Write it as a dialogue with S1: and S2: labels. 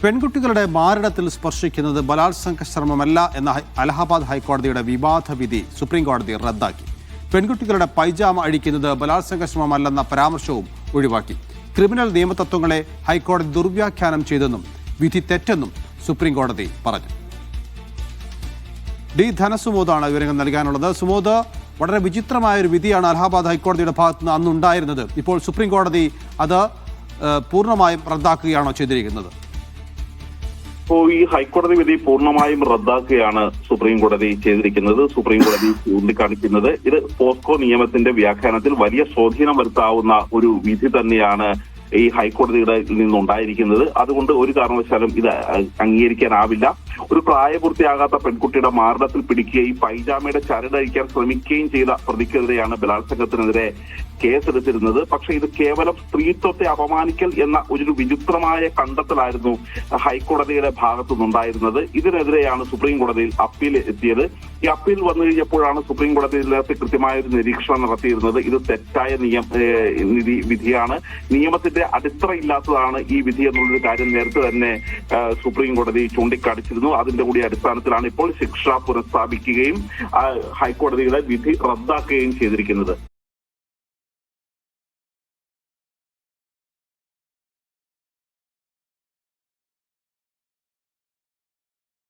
S1: പെൺകുട്ടികളുടെ മാറിടത്തിൽ സ്പർശിക്കുന്നത് ബലാത്സംഗ ശ്രമമല്ല എന്ന അലഹാബാദ് ഹൈക്കോടതിയുടെ വിവാദ വിധി സുപ്രീം കോടതി റദ്ദാക്കി. പെൺകുട്ടികളുടെ പൈജാമ അഴിക്കുന്നത് ബലാത്സംഗ ശ്രമമല്ലെന്ന പരാമർശവും ഒഴിവാക്കി. ക്രിമിനൽ നിയമതത്വങ്ങളെ ഹൈക്കോടതി ദുർവ്യാഖ്യാനം ചെയ്തെന്നും വിധി തെറ്റെന്നും സുപ്രീം കോടതി പറഞ്ഞു. ഡി ധനസുമോദാണ് വിവരങ്ങൾ നൽകാനുള്ളത്. സുമോദ്, വളരെ വിചിത്രമായ ഒരു വിധിയാണ് അലഹാബാദ് ഹൈക്കോടതിയുടെ ഭാഗത്തുനിന്ന് അന്നുണ്ടായിരുന്നത്. ഇപ്പോൾ സുപ്രീം കോടതി അത് പൂർണ്ണമായും റദ്ദാക്കുകയാണോ ചെയ്തിരിക്കുന്നത്?
S2: ഇപ്പോൾ ഈ ഹൈക്കോടതി വിധി പൂർണ്ണമായും റദ്ദാക്കുകയാണ് സുപ്രീം കോടതി ചെയ്തിരിക്കുന്നത്. സുപ്രീം കോടതി ചൂണ്ടിക്കാണിക്കുന്നത് ഇത് പോസ്കോ നിയമത്തിന്റെ വ്യാഖ്യാനത്തിൽ വലിയ സ്വാധീനം വരുത്താവുന്ന ഒരു വിധി തന്നെയാണ് ഈ ഹൈക്കോടതിയുടെ നിന്നുണ്ടായിരിക്കുന്നത്. അതുകൊണ്ട് ഒരു കാരണവശാലും ഇത് അംഗീകരിക്കാനാവില്ല. ഒരു പ്രായപൂർത്തിയാകാത്ത പെൺകുട്ടിയുടെ മാറിടത്തിൽ പിടിക്കുകയും പൈജാമയുടെ ചരടഴിക്കാൻ ശ്രമിക്കുകയും ചെയ്ത പ്രതിക്കെതിരെയാണ് ബലാത്സംഗത്തിനെതിരെ കേസെടുത്തിരുന്നത്. പക്ഷെ ഇത് കേവലം സ്ത്രീത്വത്തെ അപമാനിക്കൽ എന്ന ഒരു വിചിത്രമായ കണ്ടെത്തലായിരുന്നു ഹൈക്കോടതിയുടെ ഭാഗത്തുനിന്നുണ്ടായിരുന്നത്. ഇതിനെതിരെയാണ് സുപ്രീം കോടതിയിൽ അപ്പീൽ എത്തിയത്. ഈ അപ്പീൽ വന്നു കഴിഞ്ഞപ്പോഴാണ് സുപ്രീം കോടതിയിലേക്ക് കൃത്യമായ ഒരു നിരീക്ഷണം നടത്തിയിരുന്നത്. ഇത് തെറ്റായ വിധിയാണ്, നിയമത്തിന്റെ അടിത്തറയില്ലാത്തതാണ് ഈ വിധി എന്നുള്ളൊരു കാര്യം നേരത്തെ തന്നെ സുപ്രീം കോടതി ചൂണ്ടിക്കാണിച്ചിരുന്നു. അതിന്റെ കൂടി അടിസ്ഥാനത്തിലാണ് ഇപ്പോൾ ശിക്ഷ പുനഃസ്ഥാപിക്കുകയും ഹൈക്കോടതിയുടെ വിധി റദ്ദാക്കുകയും ചെയ്തിരിക്കുന്നത്.